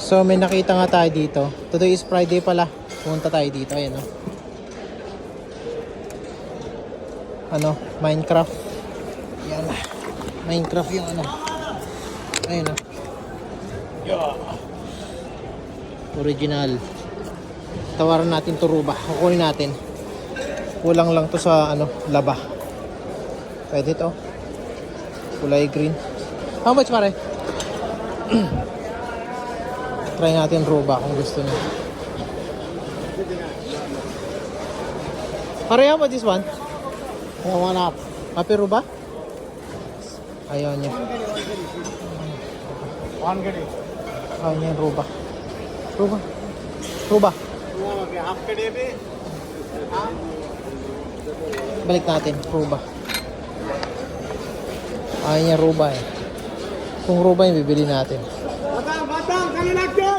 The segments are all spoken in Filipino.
So may nakita nga tayo dito. Today is Friday pala. Pumunta tayo dito. Ayan o. Ano? Minecraft. Yan. Minecraft yung ano. Ayan o. Yeah. Original. Tawaran natin to Ruba. Kukunin natin. Kulang lang to sa ano, laba. Pwede to. Kulay green. How much pare? Try natin Ruba kung gusto niya. Pare, how much this one? One up. Happy Ruba? Ayaw niya. One gadi. Ayaw niya yung Ruba. Ruba. Ruba. Half kadi be. Balik natin. Ruba. Ayaw niya Ruba eh. Kung Ruba yung bibili natin. Batang, kali lagyan.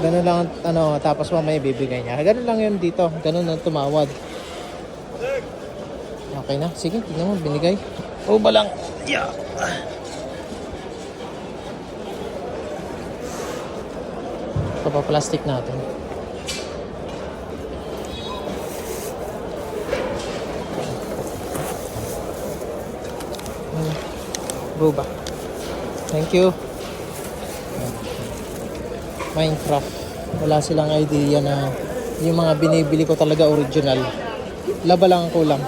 Ganun lang, ano, tapos mamaya bibigay niya. Ganun lang yun dito. Ganun ang tumawad. Okay na. Sige, tignan mo. Binigay. Ruba lang. Yeah. Papa-plastic natin. Ruba. Thank you. Minecraft. Wala silang idea na yung mga binibili ko talaga original. Laba lang ang kulang.